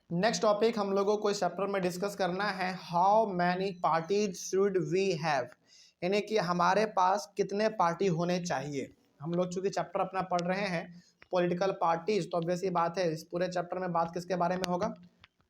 Next topic हम लोगों को इस चैप्टर में डिस्कस करना है, how many parties should we have, यानी कि हमारे पास कितने पार्टी होने चाहिए। हम लोग चूंकि चैप्टर अपना पढ़ रहे हैं पॉलिटिकल पार्टीज, तो ऑब्वियस सी बात है इस पूरे चैप्टर में बात किसके बारे में होगा,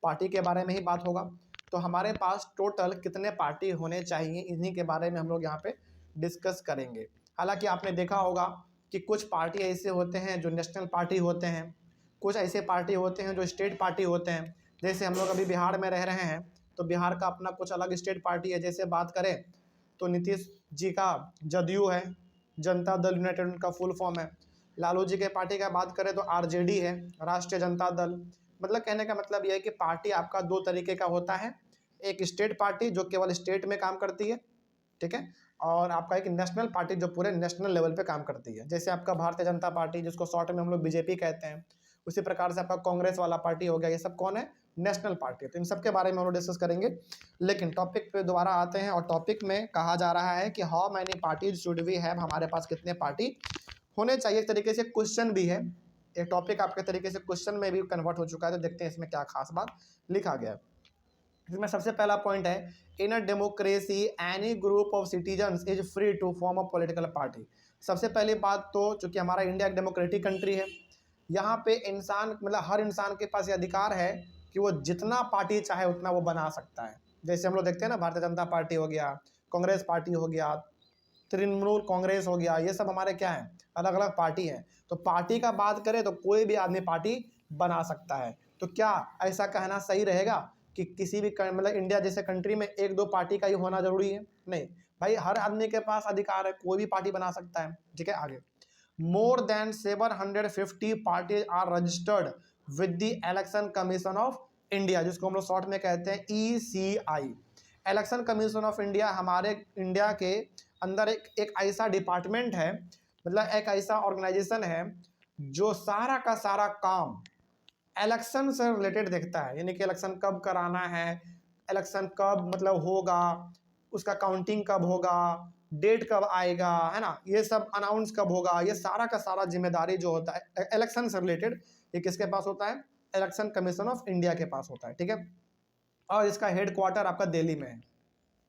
पार्टी के बारे में ही बात होगा। तो हमारे पास टोटल कितने पार्टी होने चाहिए, इन्हीं के बारे में हम लोग यहाँ पे डिस्कस करेंगे। हालांकि आपने देखा होगा कि कुछ पार्टी ऐसे होते हैं जो नेशनल पार्टी होते हैं, कुछ ऐसे पार्टी होते हैं जो स्टेट पार्टी होते हैं। जैसे हम लोग अभी बिहार में रह रहे हैं तो बिहार का अपना कुछ अलग स्टेट पार्टी है। जैसे बात करें तो नीतीश जी का जदयू है, जनता दल यूनाइटेड उनका फुल फॉर्म है। लालू जी के पार्टी का बात करें तो आरजेडी है, राष्ट्रीय जनता दल। मतलब कहने का मतलब यह है कि पार्टी आपका दो तरीके का होता है, एक स्टेट पार्टी जो केवल स्टेट में काम करती है, ठीक है, और आपका एक नेशनल पार्टी जो पूरे नेशनल लेवल पे काम करती है। जैसे आपका भारतीय जनता पार्टी जिसको शॉर्ट में हम लोग बीजेपी कहते हैं, उसी प्रकार से आपका कांग्रेस वाला पार्टी हो गया। ये सब कौन है, नेशनल पार्टी है। तो इन सब के बारे में हम लोग डिस्कस करेंगे। लेकिन टॉपिक पे दोबारा आते हैं और टॉपिक में कहा जा रहा है कि how many parties should we have, हमारे पास कितने पार्टी होने चाहिए। एक तरीके से क्वेश्चन भी है, ये टॉपिक आपके तरीके से क्वेश्चन में भी कन्वर्ट हो चुका है। तो देखते हैं इसमें क्या खास बात लिखा गया है। इसमें सबसे पहला पॉइंट है, in a democracy any group of citizens is free to form a political party. सबसे पहली बात तो चूंकि हमारा इंडिया एक डेमोक्रेटिक कंट्री है, यहाँ पे इंसान मतलब हर इंसान के पास ये अधिकार है कि वो जितना पार्टी चाहे उतना वो बना सकता है। जैसे हम लोग देखते हैं ना, भारतीय जनता पार्टी हो गया, कांग्रेस पार्टी हो गया, तृणमूल कांग्रेस हो गया, ये सब हमारे क्या हैं, अलग अलग पार्टी हैं। तो पार्टी का बात करें तो कोई भी आदमी पार्टी बना सकता है। तो क्या ऐसा कहना सही रहेगा कि किसी भी मतलब इंडिया जैसे कंट्री में एक दो पार्टी का ही होना जरूरी है? नहीं भाई, हर आदमी के पास अधिकार है, कोई भी पार्टी बना सकता है। ठीक है, आगे, more than 750 parties are registered with the Election Commission of India, जिसको हम लोग शॉर्ट में कहते हैं ECI। Election Commission of India हमारे इंडिया के अंदर एक ऐसा डिपार्टमेंट है, मतलब एक ऐसा ऑर्गेनाइजेशन है जो सारा का सारा काम इलेक्शन से रिलेटेड देखता है। यानी कि इलेक्शन कब कराना है, इलेक्शन कब मतलब होगा, उसका काउंटिंग कब होगा, डेट कब आएगा, है ना, ये सब अनाउंस कब होगा, ये सारा का सारा जिम्मेदारी जो होता है इलेक्शन से रिलेटेड, ये किसके पास होता है, इलेक्शन कमीशन ऑफ इंडिया के पास होता है। ठीक है, और इसका हेड क्वार्टर आपका दिल्ली में है,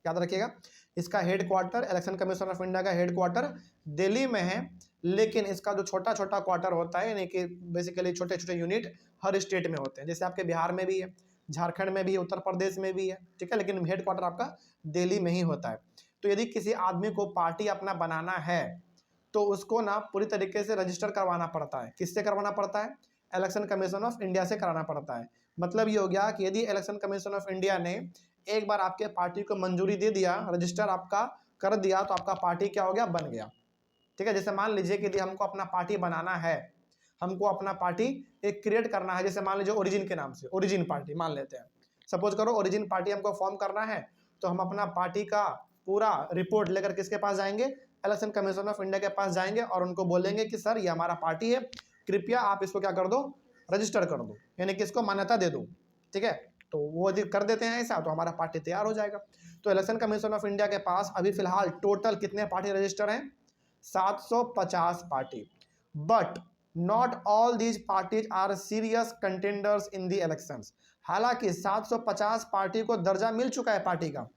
याद रखिएगा। इसका head quarter, election Commission of India का हेड क्वार्टर दिल्ली में है। लेकिन इसका जो छोटा छोटा क्वार्टर होता है, यानी कि बेसिकली छोटे छोटे यूनिट हर स्टेट में होते हैं। जैसे आपके बिहार में भी है, झारखंड में भी है, उत्तर प्रदेश में भी है, ठीक है, लेकिन हेड क्वार्टर आपका दिल्ली में ही होता है। तो यदि किसी आदमी को पार्टी अपना बनाना है तो उसको ना पूरी तरीके से रजिस्टर करवाना पड़ता है। किससे करवाना पड़ता है, इलेक्शन कमीशन ऑफ इंडिया से कराना पड़ता है। मतलब ये हो गया कि यदि इलेक्शन कमीशन ऑफ इंडिया ने एक बार आपके पार्टी को मंजूरी दे दिया, रजिस्टर आपका कर दिया, तो आपका पार्टी क्या हो गया, बन गया। ठीक है, जैसे मान लीजिए कि यदि हमको अपना पार्टी बनाना है, हमको अपना पार्टी एक क्रिएट करना है, जैसे मान लीजिए ओरिजिन के नाम से, ओरिजिन पार्टी मान लेते हैं, सपोज करो ओरिजिन पार्टी हमको फॉर्म करना है, तो हम अपना पार्टी का पूरा रिपोर्ट लेकर किसके पास जाएंगे, इलेक्शन कमीशन ऑफ इंडिया के पास जाएंगे और उनको बोलेंगे कि सर ये हमारा पार्टी है, कृपया आप इसको क्या कर दो, रजिस्टर कर दो, यानी कि इसको मान्यता दे दो। ठीक है, तो वो यदि कर देते हैं ऐसा तो हमारा पार्टी तैयार हो जाएगा। तो इलेक्शन कमीशन ऑफ इंडिया के पास अभी फिलहाल टोटल कितने पार्टी रजिस्टर हैं, 750 party. But not all these parties are serious contenders in the elections. हालांकि 750 पार्टी को दर्जा मिल चुका है पार्टी का,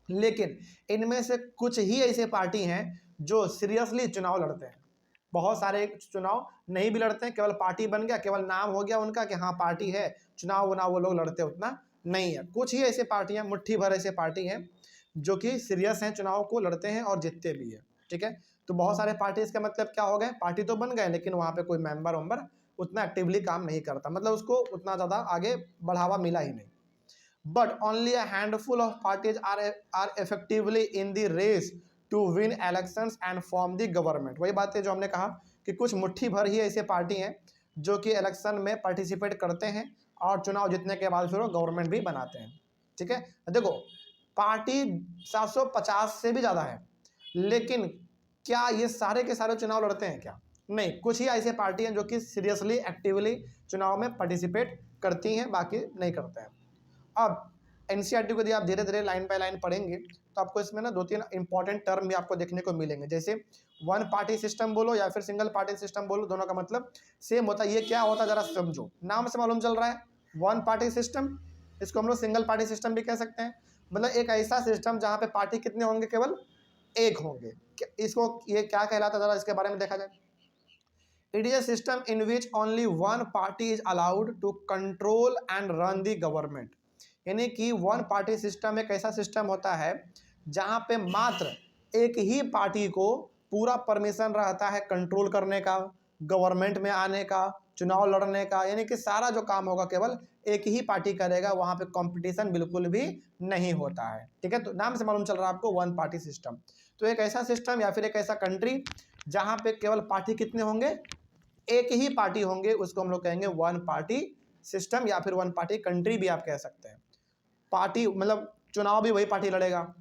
लेकिन इनमें से कुछ ही ऐसे पार्टी हैं जो सीरियसली चुनाव लड़ते हैं। बहुत सारे चुनाव नहीं भी लड़ते हैं, केवल पार्टी बन गया, केवल नाम हो गया उनका कि हाँ पार्टी है, चुनाव वुनाव वो लोग लड़ते उतना नहीं है। कुछ ही ऐसे पार्टियां, मुट्ठी भर ऐसे पार्टी हैं जो कि सीरियस हैं, चुनाव को लड़ते हैं और जीतते भी है। ठीक है, तो बहुत सारे पार्टी, इसका मतलब क्या हो गए, पार्टी तो बन गए लेकिन वहाँ पे कोई मेंबर वेम्बर उतना एक्टिवली काम नहीं करता, मतलब उसको उतना ज़्यादा आगे बढ़ावा मिला ही नहीं। But only a handful of parties are effectively in the race to win elections and form the government। वही बात है जो हमने कहा कि कुछ मुट्ठी भर ही ऐसे पार्टी हैं जो कि इलेक्शन में पार्टिसिपेट करते हैं और चुनाव जीतने के बाद फिर वो गवर्नमेंट भी बनाते हैं। ठीक है, देखो पार्टी 750 से भी ज़्यादा है, लेकिन क्या ये सारे के सारे चुनाव लड़ते हैं क्या, नहीं, कुछ ही ऐसे पार्टी हैं जो कि सीरियसली एक्टिवली चुनाव में पार्टिसिपेट करती हैं, बाकी नहीं करते हैं। अब एनसीईआरटी को यदि आप धीरे धीरे लाइन बाय लाइन पढ़ेंगे तो आपको इसमें ना 2-3 इंपॉर्टेंट टर्म भी आपको देखने को मिलेंगे। जैसे वन पार्टी सिस्टम बोलो या फिर सिंगल पार्टी सिस्टम बोलो, दोनों का मतलब सेम होता है। ये क्या होता है जरा समझो, नाम से मालूम चल रहा है, वन पार्टी सिस्टम, इसको हम लोग सिंगल पार्टी सिस्टम भी कह सकते हैं। मतलब एक ऐसा सिस्टम जहाँ पे पार्टी कितने होंगे, केवल एक होंगे। इसको ये क्या कहलाता है, जरा इसके बारे में देखा जाए। It is a system in which only one party is allowed to control and run the government. यानी कि वन पार्टी सिस्टम एक ऐसा सिस्टम होता है जहाँ पे मात्र एक ही पार्टी को पूरा परमिशन रहता है कंट्रोल करने का, गवर्नमेंट में आने का, चुनाव लड़ने का। यानी कि सारा जो काम होगा केवल एक ही पार्टी करेगा, वहाँ पे कंपटीशन बिल्कुल भी नहीं होता है। ठीक है, तो नाम से मालूम चल रहा है आपको, वन पार्टी सिस्टम। तो एक ऐसा सिस्टम या फिर एक ऐसा कंट्री जहाँ पे केवल पार्टी कितने होंगे, एक ही पार्टी होंगे, उसको हम लोग कहेंगे वन पार्टी सिस्टम या फिर वन पार्टी कंट्री भी आप कह सकते हैं। पार्टी मतलब चुनाव भी वही पार्टी लड़ेगा,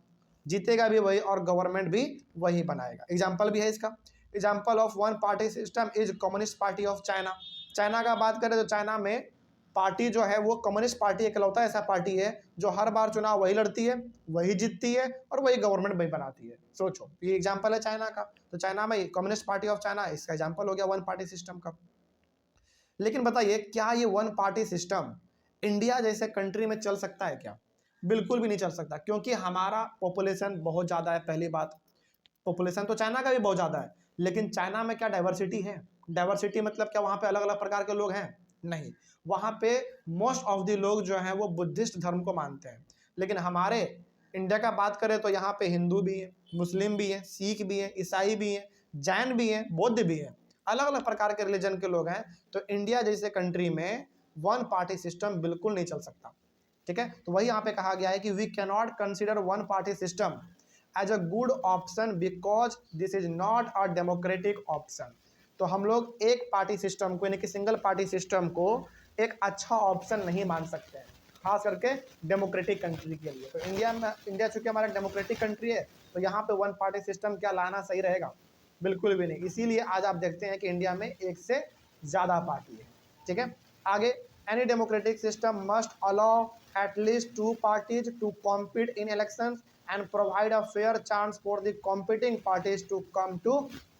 जीतेगा भी वही, और गवर्नमेंट भी वही बनाएगा। एग्जाम्पल भी है इसका। Example of one party system is communist party of China. China का बात करें तो चाइना में पार्टी जो है वो कम्युनिस्ट पार्टी इकलौता ऐसा पार्टी है जो हर बार चुनाव वही लड़ती है, वही जीतती है और वही गवर्नमेंट वही बनाती है। सोचो, ये एग्जाम्पल है चाइना का। तो चाइना में कम्युनिस्ट पार्टी ऑफ चाइना, इसका एग्जाम्पल हो गया वन पार्टी सिस्टम का। लेकिन बताइए, क्या ये वन पार्टी सिस्टम इंडिया जैसे कंट्री में चल सकता है क्या? बिल्कुल भी नहीं चल सकता, क्योंकि हमारा पॉपुलेशन बहुत ज़्यादा है। पहली बात, पॉपुलेशन तो चाइना का भी बहुत ज़्यादा है, लेकिन चाइना में क्या डाइवर्सिटी है? डाइवर्सिटी मतलब क्या वहाँ पे अलग अलग प्रकार के लोग हैं? नहीं, वहाँ पे मोस्ट ऑफ द लोग जो हैं वो बुद्धिस्ट धर्म को मानते हैं। लेकिन हमारे इंडिया का बात करें तो यहाँ पे हिंदू भी है, मुस्लिम भी है, सिख भी है, ईसाई भी है, जैन भी है, बौद्ध भी है, अलग अलग प्रकार के रिलीजन के लोग हैं। तो इंडिया जैसे कंट्री में वन पार्टी सिस्टम बिल्कुल नहीं चल सकता। ठीक है, तो वही यहाँ पे कहा गया है कि we cannot consider one party system as a good option because this is not a democratic option. तो हम लोग एक पार्टी सिस्टम को, यानी कि सिंगल पार्टी सिस्टम को एक अच्छा ऑप्शन नहीं मान सकते हैं, खास करके डेमोक्रेटिक कंट्री के लिए। तो इंडिया चूंकि हमारा डेमोक्रेटिक कंट्री है, तो यहाँ पे वन पार्टी सिस्टम क्या लाना सही रहेगा? बिल्कुल भी नहीं। इसीलिए आज आप देखते हैं कि इंडिया में एक से ज़्यादा पार्टी है। ठीक है, आगे, any democratic system must allow at least two parties to compete in elections and provide a fair chance for the competing parties to come to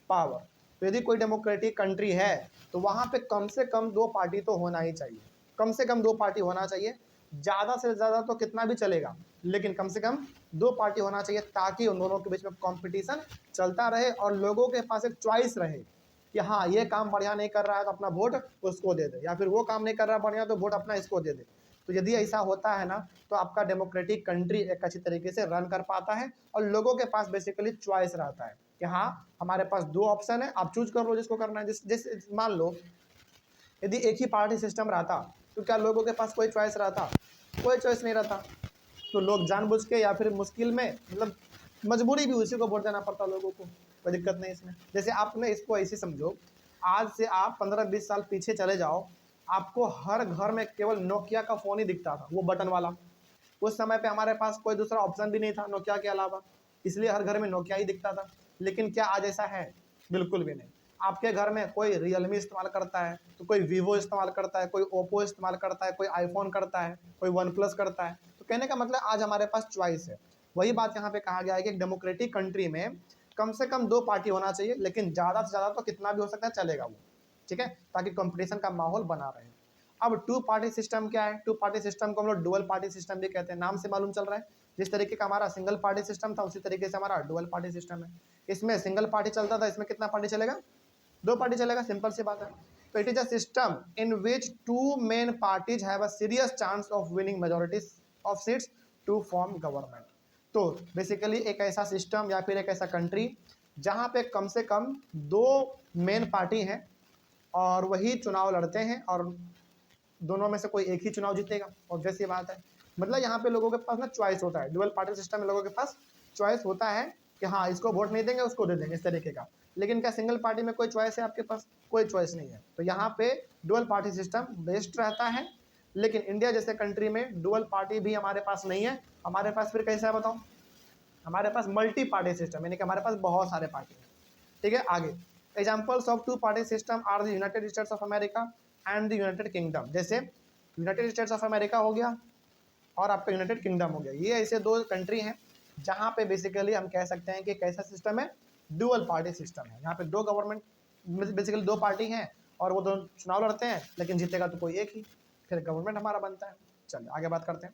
power। तो यदि कोई डेमोक्रेटिक कंट्री है तो वहाँ पे कम से कम दो पार्टी तो होना ही चाहिए, कम से कम दो पार्टी होना चाहिए। ज़्यादा से ज़्यादा तो कितना भी चलेगा, लेकिन कम से कम दो पार्टी होना चाहिए, ताकि उन दोनों के बीच में कंपटीशन चलता रहे और लोगों के पास एक चॉइस रहे कि हाँ, ये काम बढ़िया नहीं कर रहा है तो अपना वोट उसको दे दे, या फिर वो काम नहीं कर रहा बढ़िया तो वोट अपना इसको दे दे। तो यदि ऐसा होता है ना, तो आपका डेमोक्रेटिक कंट्री एक अच्छी तरीके से रन कर पाता है और लोगों के पास बेसिकली चॉइस रहता है कि हाँ, हमारे पास दो ऑप्शन है, आप चूज कर लो जिसको करना है। जिस मान लो यदि एक ही पार्टी सिस्टम रहता तो क्या लोगों के पास कोई चॉइस रहता? कोई चॉइस नहीं रहता। तो लोग जानबूझ के या फिर मुश्किल में, मतलब मजबूरी भी उसी को वोट देना पड़ता लोगों को। कोई दिक्कत नहीं इसमें। जैसे आपने इसको ऐसे समझो, आज से आप 15-20 साल पीछे चले जाओ, आपको हर घर में केवल नोकिया का फ़ोन ही दिखता था, वो बटन वाला। उस समय पे हमारे पास कोई दूसरा ऑप्शन भी नहीं था नोकिया के अलावा, इसलिए हर घर में नोकिया ही दिखता था। लेकिन क्या आज ऐसा है? बिल्कुल भी नहीं। आपके घर में कोई रियलमी इस्तेमाल करता है, तो कोई वीवो इस्तेमाल करता है, कोई ओप्पो इस्तेमाल करता है, कोई आईफोन करता है, कोई वन प्लस करता है। तो कहने का मतलब आज हमारे पास चॉइस है। वही बात यहाँ पे कहा गया है कि एक डेमोक्रेटिक कंट्री में कम से कम दो पार्टी होना चाहिए, लेकिन ज़्यादा से ज़्यादा तो कितना भी हो सकता है चलेगा वो। ठीक है, ताकि कंपटीशन का माहौल बना रहे। अब टू पार्टी सिस्टम क्या है? टू पार्टी सिस्टम को हम लोग डुअल पार्टी सिस्टम भी कहते हैं। नाम से मालूम चल रहा है, जिस तरीके का हमारा सिंगल पार्टी सिस्टम था उसी तरीके से हमारा डुअल पार्टी सिस्टम है। इसमें सिंगल पार्टी चलता था, इसमें कितना पार्टी चलेगा? दो पार्टी चलेगा, सिंपल सी बात है। तो it is a system in which two main parties have a serious chance of winning majority of seats to form government. तो बेसिकली एक ऐसा सिस्टम या फिर एक ऐसा कंट्री जहाँ पे कम से कम दो मेन पार्टी हैं और वही चुनाव लड़ते हैं और दोनों में से कोई एक ही चुनाव जीतेगा। ऑब्वियस ये बात है। मतलब यहाँ पे लोगों के पास ना चॉइस होता है। डुअल पार्टी सिस्टम में लोगों के पास चॉइस होता है कि हाँ, इसको वोट नहीं देंगे, उसको दे देंगे, इस तरीके का। लेकिन क्या सिंगल पार्टी में कोई चॉइस है आपके पास? कोई चॉइस नहीं है। तो यहाँ पे डुअल पार्टी सिस्टम बेस्ट रहता है। लेकिन इंडिया जैसे कंट्री में डुअल पार्टी भी हमारे पास नहीं है। हमारे पास फिर कैसा है बताओ? हमारे पास मल्टी पार्टी सिस्टम, यानी कि हमारे पास बहुत सारे पार्टी हैं। ठीक है, आगे, examples of two party system are the United States of America and the United Kingdom. जैसे यूनाइटेड स्टेट्स ऑफ अमेरिका हो गया और आपका यूनाइटेड किंगडम हो गया। ये ऐसे दो कंट्री हैं जहाँ पे बेसिकली हम कह सकते हैं कि कैसा सिस्टम है? डुअल पार्टी सिस्टम है। यहाँ पे दो गवर्नमेंट, बेसिकली दो पार्टी हैं और वो दोनों चुनाव लड़ते हैं, लेकिन जीतेगा तो कोई एक ही। फिर गवर्नमेंट हमारा बनता है। चलिए आगे बात करते हैं।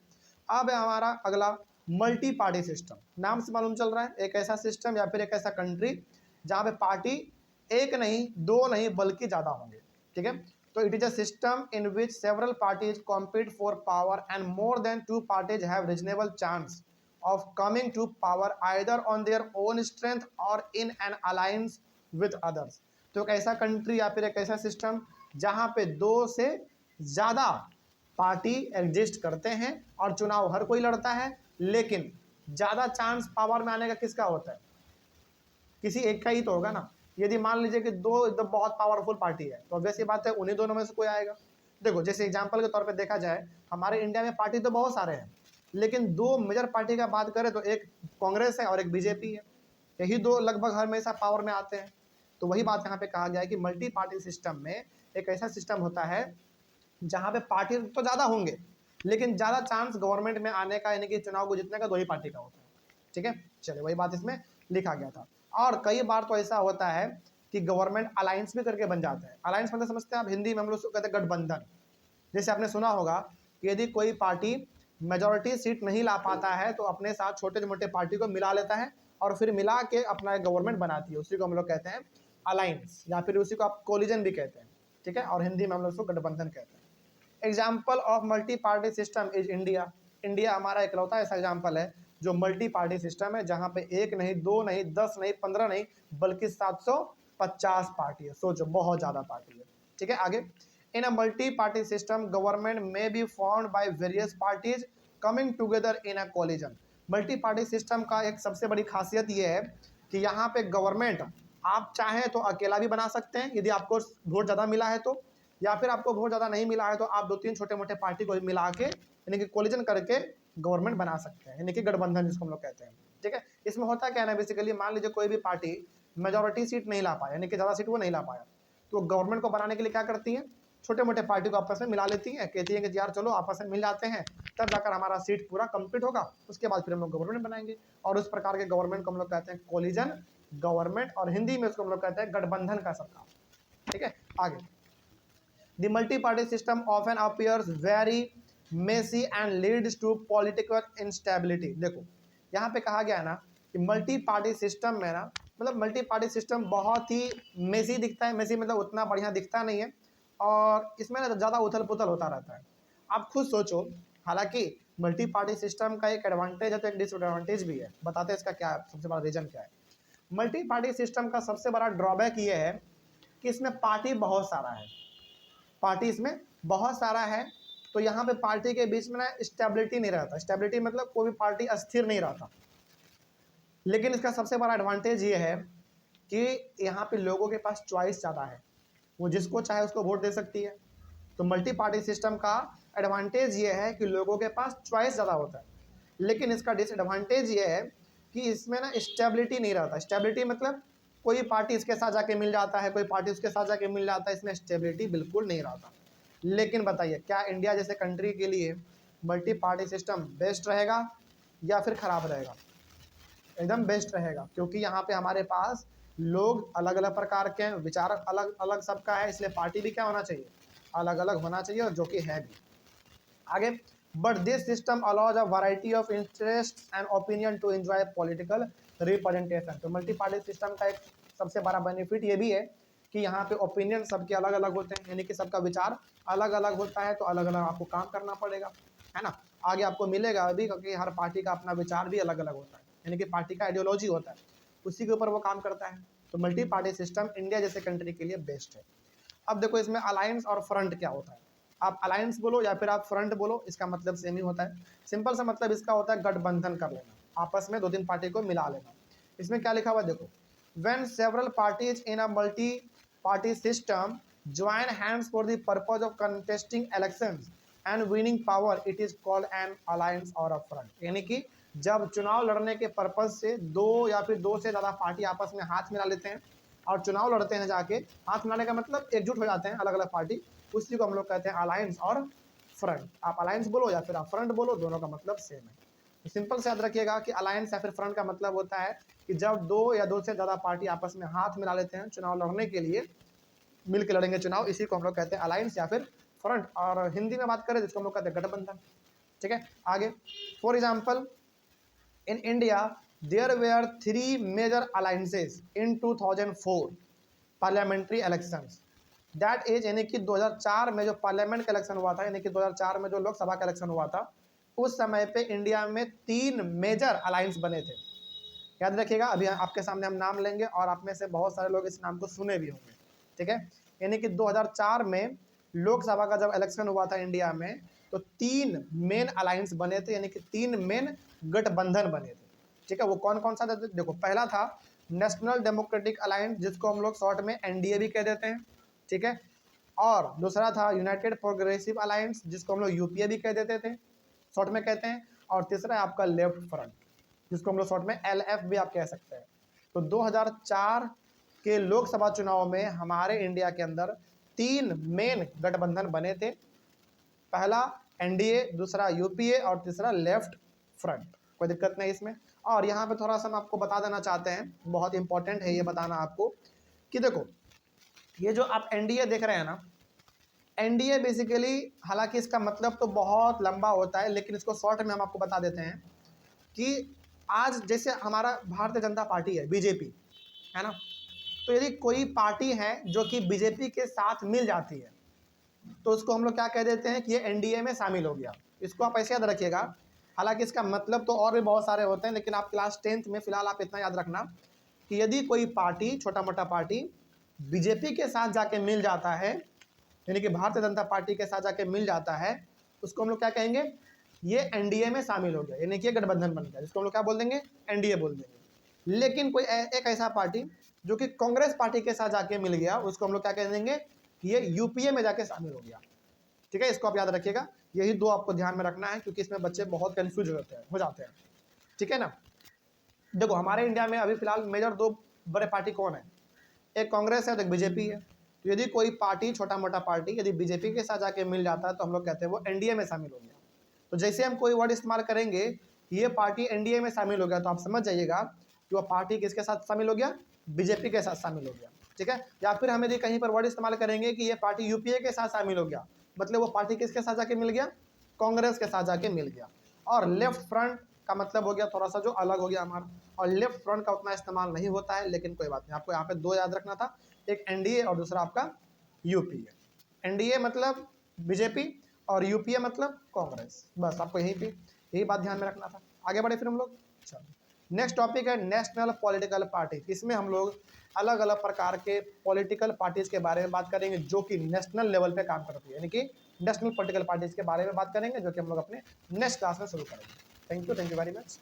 अब है हमारा अगला मल्टी पार्टी सिस्टम। नाम से मालूम चल रहा है एक ऐसा सिस्टम या फिर एक ऐसा कंट्री जहां पे पार्टी एक नहीं, दो नहीं, बल्कि ज्यादा होंगे। ठीक है, तो it is a system in which several parties compete for power and more than two parties have reasonable chance of coming to power either on their own strength or in an alliance with others। तो एक ऐसा country या फिर एक ऐसा system जहां पे दो से ज्यादा पार्टी एग्जिस्ट करते हैं और चुनाव हर कोई लड़ता है, लेकिन ज्यादा चांस पावर में आने का किसका होता है? किसी एक का ही तो होगा ना। यदि मान लीजिए कि दो एकदम बहुत पावरफुल पार्टी है तो ऑब्वियस सी बात है उन्हीं दोनों में से कोई आएगा। देखो जैसे एग्जांपल के तौर पे देखा जाए, हमारे इंडिया में पार्टी तो बहुत सारे हैं, लेकिन दो मेजर पार्टी का बात करें तो एक कांग्रेस है और एक बीजेपी है। यही दो लगभग हमेशा पावर में आते हैं। तो वही बात यहाँ पे कहा गया है कि मल्टी पार्टी सिस्टम में एक ऐसा सिस्टम होता है जहाँ पे पार्टी तो ज्यादा होंगे, लेकिन ज्यादा चांस गवर्नमेंट में आने का यानी कि चुनाव को जीतने का दो ही पार्टी का होता है। ठीक है, चलिए वही बात इसमें लिखा गया था। और कई बार तो ऐसा होता है कि गवर्नमेंट अलायंस भी करके बन जाता है। अलायंस मतलब समझते हैं आप, हिंदी में हम लोग कहते हैं गठबंधन। जैसे आपने सुना होगा कि यदि कोई पार्टी मेजोरिटी सीट नहीं ला पाता है तो अपने साथ छोटे मोटे पार्टी को मिला लेता है और फिर मिला के अपना एक गवर्नमेंट बनाती है। उसी को हम लोग कहते हैं अलायंस, या फिर उसी को आप कोलिजन भी कहते हैं। ठीक है, और हिंदी में हम लोग उसको गठबंधन कहते हैं। Example of multi party system is India. India हमारा इकलौता ऐसा एग्जाम्पल है जो मल्टी पार्टी सिस्टम है, जहां पे एक नहीं, दो नहीं, 10 नहीं, 15 नहीं, बल्कि 750 पार्टी है। सोचो, बहुत ज्यादा पार्टी है। ठीक है, आगे। In a multi party system government में be formed by various parties coming together in a coalition. Multi party system का एक सबसे बड़ी खासियत यह है कि यहाँ पे गवर्नमेंट आप चाहें तो अकेला भी बना सकते हैं यदि आपको वोट ज्यादा मिला है तो, या फिर आपको वोट ज्यादा नहीं मिला है तो आप दो तीन छोटे मोटे पार्टी को मिला के यानी कि कोलिजन करके गवर्नमेंट बना सकते हैं, यानी कि गठबंधन जिसको हम लोग कहते हैं। ठीक है, इसमें होता क्या है ना, बेसिकली मान लीजिए कोई भी पार्टी मेजोरिटी सीट नहीं ला पाया, यानी कि ज्यादा सीट वो नहीं ला पाया, तो गवर्नमेंट को बनाने के लिए क्या करती है, छोटे मोटे पार्टी को आपस में मिला लेती है, कहती है कि यार चलो आपस में मिल जाते हैं, तब जाकर हमारा सीट पूरा कंप्लीट होगा, उसके बाद फिर हम लोग गवर्नमेंट बनाएंगे। और उस प्रकार के गवर्नमेंट को हम लोग कहते हैं कोलिजन गवर्नमेंट, और हिंदी में उसको हम लोग कहते हैं गठबंधन का सरकार। ठीक है, आगे। The multi party system often appears very messy and leads to political instability. देखो यहाँ पे कहा गया है ना कि मल्टी पार्टी सिस्टम में ना, मतलब मल्टी पार्टी सिस्टम बहुत ही मेसी दिखता है। मेसी मतलब उतना बढ़िया दिखता नहीं है, और इसमें ना ज़्यादा उथल पुथल होता रहता है। आप खुद सोचो, हालांकि मल्टी पार्टी सिस्टम का एक एडवांटेज है तो एक डिसएडवांटेज भी है। बताते हैं इसका क्या है, सबसे बड़ा रीजन क्या है। मल्टी पार्टी सिस्टम का सबसे बड़ा ड्रॉबैक ये है कि इसमें पार्टी बहुत सारा है, पार्टी इसमें बहुत सारा है, तो यहाँ पे पार्टी के बीच में ना स्टेबिलिटी नहीं रहता। स्टेबिलिटी मतलब कोई भी पार्टी अस्थिर नहीं रहता। लेकिन इसका सबसे बड़ा एडवांटेज ये है कि यहाँ पे लोगों के पास चॉइस ज़्यादा है, वो जिसको चाहे उसको वोट दे सकती है। तो मल्टी पार्टी सिस्टम का एडवांटेज ये है कि लोगों के पास चॉइस ज़्यादा होता है, लेकिन इसका डिसएडवांटेज ये है कि इसमें ना स्टेबिलिटी नहीं रहता। स्टेबिलिटी मतलब कोई पार्टी इसके साथ जाके मिल जाता है, कोई पार्टी उसके साथ जाके मिल जाता है, इसमें स्टेबिलिटी बिल्कुल नहीं रहता। लेकिन बताइए, क्या इंडिया जैसे कंट्री के लिए मल्टी पार्टी सिस्टम बेस्ट रहेगा या फिर खराब रहेगा? एकदम बेस्ट रहेगा, क्योंकि यहाँ पे हमारे पास लोग अलग अलग प्रकार के हैं, विचार अलग अलग सबका है, इसलिए पार्टी भी क्या होना चाहिए, अलग अलग होना चाहिए, और जो कि है भी। आगे, but this system allows a variety of interest and opinion to enjoy political representation. तो मल्टी पार्टी सिस्टम का एक सबसे बड़ा बेनिफिट ये भी है कि यहाँ पे ओपिनियन सबके अलग अलग होते हैं, यानी कि सबका विचार अलग अलग होता है, तो अलग अलग आपको काम करना पड़ेगा, है ना। आगे आपको मिलेगा अभी, क्योंकि हर पार्टी का अपना विचार भी अलग अलग होता है, यानी कि पार्टी का आइडियोलॉजी होता है, उसी के ऊपर वो काम करता है। तो मल्टी पार्टी सिस्टम इंडिया जैसे कंट्री के लिए बेस्ट है। अब देखो इसमें अलायंस और फ्रंट क्या होता है। आप अलायंस बोलो या फिर आप फ्रंट बोलो, इसका मतलब सेम ही होता है। सिंपल सा मतलब इसका होता है गठबंधन कर लेना, आपस में दो तीन पार्टी को मिला लेना। इसमें क्या लिखा हुआ है देखो, when several parties in a multi-party system join hands for the purpose of contesting elections and winning power, it is called an alliance or a front। यानी कि जब चुनाव लड़ने के पर्पज से दो या फिर दो से ज़्यादा पार्टी आपस में हाथ मिला लेते हैं और चुनाव लड़ते हैं, जाके हाथ मिलाने का मतलब एकजुट हो जाते हैं अलग अलग पार्टी, उसी को हम लोग कहते हैं अलायंस और फ्रंट। आप अलायंस बोलो या फिर आप फ्रंट बोलो, दोनों का मतलब सेम है। तो सिंपल से याद रखिएगा कि अलायंस या फिर फ्रंट का मतलब होता है कि जब दो या दो से ज़्यादा पार्टी आपस में हाथ मिला लेते हैं चुनाव लड़ने के लिए, मिल के लड़ेंगे चुनाव, इसी को हम लोग कहते हैं अलायंस या फिर फ्रंट, और हिंदी में बात करें जिसको हम लोग कहते हैं गठबंधन। ठीक है, आगे for example in India there were 3 major alliances in 2004 parliamentary elections, that is यानी कि 2004 में जो पार्लियामेंट का इलेक्शन हुआ था, यानी कि 2004 में जो लोकसभा का इलेक्शन हुआ था, उस समय पे इंडिया में 3 मेजर अलायंस बने थे। याद रखिएगा, अभी आपके सामने हम नाम लेंगे और आप में से बहुत सारे लोग इस नाम को सुने भी होंगे। ठीक है, यानी कि 2004 में लोकसभा का जब इलेक्शन हुआ था इंडिया में, तो 3 मेन अलायंस बने थे, यानी कि 3 मेन गठबंधन बने थे। ठीक है, वो कौन कौन सा था? देखो, पहला था नेशनल डेमोक्रेटिक अलायंस, जिसको हम लोग शॉर्ट में एनडीए भी कह देते हैं। ठीक है, और दूसरा था यूनाइटेड प्रोग्रेसिव अलायंस, जिसको हम लोग यूपीए भी कह देते थे, शॉर्ट में कहते हैं। और तीसरा है आपका लेफ्ट फ्रंट, जिसको हम लोग शॉर्ट में एलएफ भी आप कह सकते हैं। तो 2004 के लोकसभा चुनाव में हमारे इंडिया के अंदर 3 मेन गठबंधन बने थे, पहला एनडीए, दूसरा यूपीए और तीसरा लेफ्ट फ्रंट। कोई दिक्कत नहीं इसमें। और यहाँ पे थोड़ा सा हम आपको बता देना चाहते हैं, बहुत इंपॉर्टेंट है ये बताना आपको, कि देखो ये जो आप एनडीए देख रहे हैं ना, एनडीए बेसिकली, हालांकि इसका मतलब तो बहुत लंबा होता है, लेकिन इसको शॉर्ट में हम आपको बता देते हैं कि आज जैसे हमारा भारतीय जनता पार्टी है, बीजेपी है ना, तो यदि कोई पार्टी है जो कि बीजेपी के साथ मिल जाती है, तो उसको हम लोग क्या कह देते हैं कि ये एनडीए में शामिल हो गया। इसको आप ऐसे याद रखिएगा, हालांकि इसका मतलब तो और भी बहुत सारे होते हैं, लेकिन आप क्लास 10th में फिलहाल आप इतना याद रखना कि यदि कोई पार्टी, छोटा मोटा पार्टी बीजेपी के साथ जाके मिल जाता है, यानी कि भारतीय जनता पार्टी के साथ जाके मिल जाता है, उसको हम लोग क्या कहेंगे? ये एनडीए में शामिल हो गया, यानी कि गठबंधन बन गया, जिसको हम लोग क्या बोल देंगे? एनडीए बोल देंगे। लेकिन कोई एक ऐसा पार्टी जो कि कांग्रेस पार्टी के साथ जाके मिल गया, उसको हम लोग क्या कह देंगे? ये यूपीए में जाके शामिल हो गया। ठीक है, इसको आप याद रखिएगा, यही दो आपको ध्यान में रखना है, क्योंकि इसमें बच्चे बहुत कंफ्यूज हो जाते हैं। ठीक है ना, देखो हमारे इंडिया में अभी फिलहाल मेजर 2 बड़े पार्टी कौन है? एक कांग्रेस है और एक बीजेपी है। तो यदि कोई पार्टी, छोटा मोटा पार्टी, यदि बीजेपी के साथ जाके मिल जाता है, तो हम लोग कहते हैं वो एनडीए में शामिल हो गया। तो जैसे हम कोई वर्ड इस्तेमाल करेंगे, ये पार्टी एनडीए में शामिल हो गया, तो आप समझ जाइएगा कि वो पार्टी किसके साथ शामिल हो गया? बीजेपी के साथ शामिल हो गया। ठीक है, या फिर हम यदि कहीं पर वर्ड इस्तेमाल करेंगे कि ये पार्टी यूपीए के साथ शामिल हो गया, मतलब वो पार्टी किसके साथ जाके मिल गया? कांग्रेस के साथ जाके मिल गया। और लेफ्ट फ्रंट का मतलब हो गया थोड़ा सा जो अलग हो गया हमारा, और लेफ्ट फ्रंट का उतना इस्तेमाल नहीं होता है, लेकिन कोई बात नहीं, आपको यहाँ पे 2 याद रखना था, एक एनडीए और दूसरा आपका यूपीए। एनडीए मतलब बीजेपी और यूपीए मतलब कांग्रेस। बस आपको यही बात ध्यान में रखना था। आगे बढ़े फिर हम लोग। चलो, नेक्स्ट टॉपिक है नेशनल पॉलिटिकल पार्टी। इसमें हम लोग अलग अलग प्रकार के पॉलिटिकल पार्टीज के बारे में बात करेंगे, जो कि नेशनल लेवल पे काम करती है, यानी कि नेशनल पॉलिटिकल पार्टीज के बारे में बात करेंगे, जो कि हम लोग अपने नेक्स्ट क्लास में शुरू करेंगे। Thank you very much.